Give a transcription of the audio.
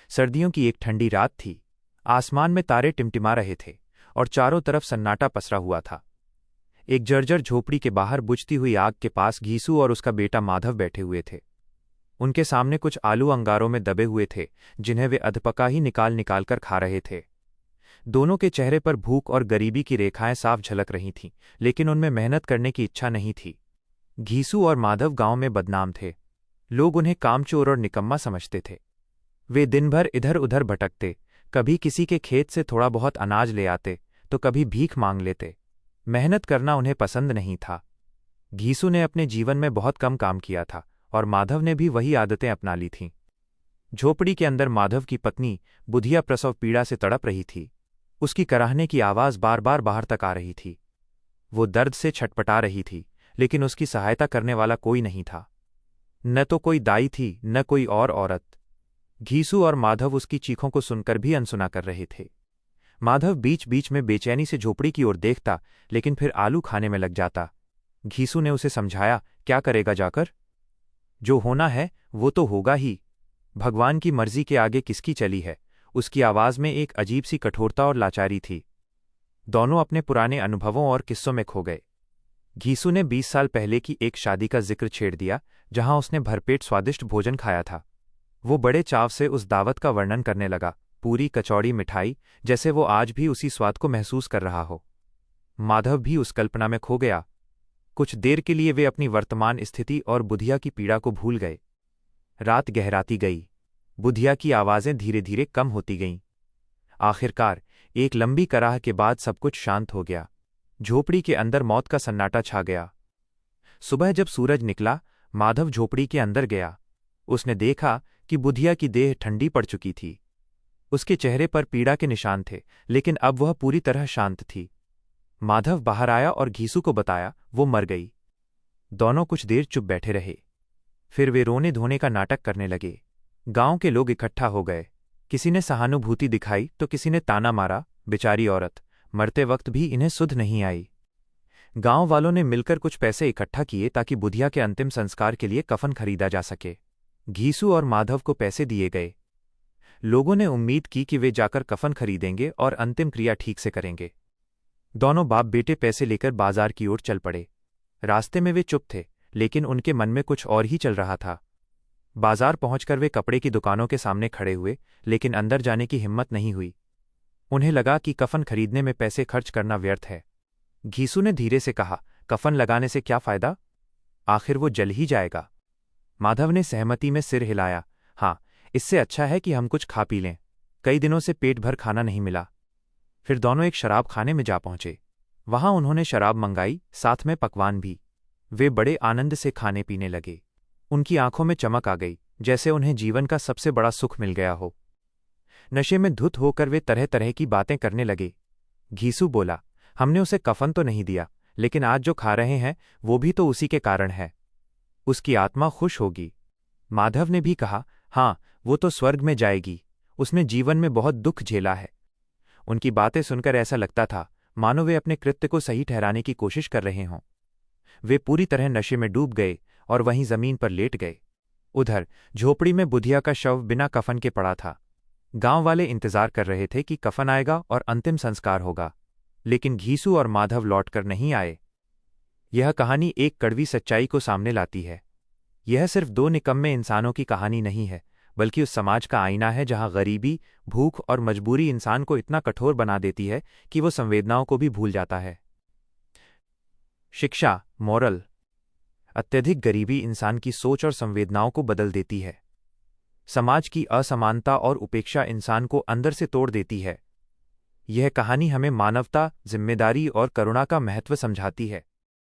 सर्दियों की एक ठंडी रात थी। आसमान में तारे टिमटिमा रहे थे और चारों तरफ सन्नाटा पसरा हुआ था। एक जर्जर झोपड़ी के बाहर बुझती हुई आग के पास घीसू और उसका बेटा माधव बैठे हुए थे। उनके सामने कुछ आलू अंगारों में दबे हुए थे, जिन्हें वे अधपका ही निकाल निकाल कर खा रहे थे। दोनों के चेहरे पर भूख और गरीबी की रेखाएं साफ झलक रही थीं, लेकिन उनमें मेहनत करने की इच्छा नहीं थी। घीसू और माधव गांव में बदनाम थे। लोग उन्हें कामचोर और निकम्मा समझते थे। वे दिन भर इधर उधर भटकते, कभी किसी के खेत से थोड़ा बहुत अनाज ले आते तो कभी भीख मांग लेते। मेहनत करना उन्हें पसंद नहीं था। घीसू ने अपने जीवन में बहुत कम काम किया था और माधव ने भी वही आदतें अपना ली थीं। झोपड़ी के अंदर माधव की पत्नी बुधिया प्रसव पीड़ा से तड़प रही थी। उसकी कराहने की आवाज बार बार बाहर तक आ रही थी। वो दर्द से छटपटा रही थी, लेकिन उसकी सहायता करने वाला कोई नहीं था। न तो कोई दाई थी, न कोई और औरत। घीसू और माधव उसकी चीखों को सुनकर भी अनसुना कर रहे थे। माधव बीच बीच में बेचैनी से झोपड़ी की ओर देखता, लेकिन फिर आलू खाने में लग जाता। घीसू ने उसे समझाया, क्या करेगा जाकर? जो होना है वो तो होगा ही। भगवान की मर्जी के आगे किसकी चली है? उसकी आवाज में एक अजीब सी कठोरता और लाचारी थी। दोनों अपने पुराने अनुभवों और किस्सों में खो गए। घीसू ने 20 साल पहले की एक शादी का जिक्र छेड़ दिया, जहां उसने भरपेट स्वादिष्ट भोजन खाया था। वो बड़े चाव से उस दावत का वर्णन करने लगा, पूरी कचौड़ी मिठाई, जैसे वो आज भी उसी स्वाद को महसूस कर रहा हो। माधव भी उस कल्पना में खो गया। कुछ देर के लिए वे अपनी वर्तमान स्थिति और बुधिया की पीड़ा को भूल गए। रात गहराती गई। बुधिया की आवाजें धीरे धीरे कम होती गईं। आखिरकार एक लंबी कराह के बाद सब कुछ शांत हो गया। झोपड़ी के अंदर मौत का सन्नाटा छा गया। सुबह जब सूरज निकला, माधव झोपड़ी के अंदर गया। उसने देखा कि बुधिया की देह ठंडी पड़ चुकी थी। उसके चेहरे पर पीड़ा के निशान थे, लेकिन अब वह पूरी तरह शांत थी। माधव बाहर आया और घीसू को बताया, वो मर गई। दोनों कुछ देर चुप बैठे रहे। फिर वे रोने धोने का नाटक करने लगे। गांव के लोग इकट्ठा हो गए। किसी ने सहानुभूति दिखाई तो किसी ने ताना मारा, बेचारी औरत, मरते वक्त भी इन्हें सुध नहीं आई। गांव वालों ने मिलकर कुछ पैसे इकट्ठा किए ताकि बुधिया के अंतिम संस्कार के लिए कफन खरीदा जा सके। घीसू और माधव को पैसे दिए गए। लोगों ने उम्मीद की कि वे जाकर कफन खरीदेंगे और अंतिम क्रिया ठीक से करेंगे। दोनों बाप बेटे पैसे लेकर बाजार की ओर चल पड़े। रास्ते में वे चुप थे, लेकिन उनके मन में कुछ और ही चल रहा था। बाजार पहुंचकर वे कपड़े की दुकानों के सामने खड़े हुए, लेकिन अंदर जाने की हिम्मत नहीं हुई। उन्हें लगा कि कफन खरीदने में पैसे खर्च करना व्यर्थ है। घीसू ने धीरे से कहा, कफन लगाने से क्या फायदा? आखिर वो जल ही जाएगा। माधव ने सहमति में सिर हिलाया, हाँ, इससे अच्छा है कि हम कुछ खा पी लें। कई दिनों से पेट भर खाना नहीं मिला। फिर दोनों एक शराब खाने में जा पहुंचे। वहां उन्होंने शराब मंगाई, साथ में पकवान भी। वे बड़े आनंद से खाने पीने लगे। उनकी आंखों में चमक आ गई, जैसे उन्हें जीवन का सबसे बड़ा सुख मिल गया हो। नशे में धुत होकर वे तरह तरह की बातें करने लगे। घीसू बोला, हमने उसे कफन तो नहीं दिया, लेकिन आज जो खा रहे हैं वो भी तो उसी के कारण है। उसकी आत्मा खुश होगी। माधव ने भी कहा, हाँ, वो तो स्वर्ग में जाएगी। उसने जीवन में बहुत दुख झेला है। उनकी बातें सुनकर ऐसा लगता था मानो वे अपने कृत्य को सही ठहराने की कोशिश कर रहे हों। वे पूरी तरह नशे में डूब गए और वहीं जमीन पर लेट गए। उधर झोपड़ी में बुधिया का शव बिना कफन के पड़ा था। गांव वाले इंतजार कर रहे थे कि कफन आएगा और अंतिम संस्कार होगा, लेकिन घीसू और माधव लौटकर नहीं आए। यह कहानी एक कड़वी सच्चाई को सामने लाती है। यह सिर्फ दो निकम्मे इंसानों की कहानी नहीं है, बल्कि उस समाज का आईना है जहां गरीबी, भूख और मजबूरी इंसान को इतना कठोर बना देती है कि वो संवेदनाओं को भी भूल जाता है। शिक्षा, मोरल। अत्यधिक गरीबी इंसान की सोच और संवेदनाओं को बदल देती है। समाज की असमानता और उपेक्षा इंसान को अंदर से तोड़ देती है। यह कहानी हमें मानवता, जिम्मेदारी और करुणा का महत्व समझाती है।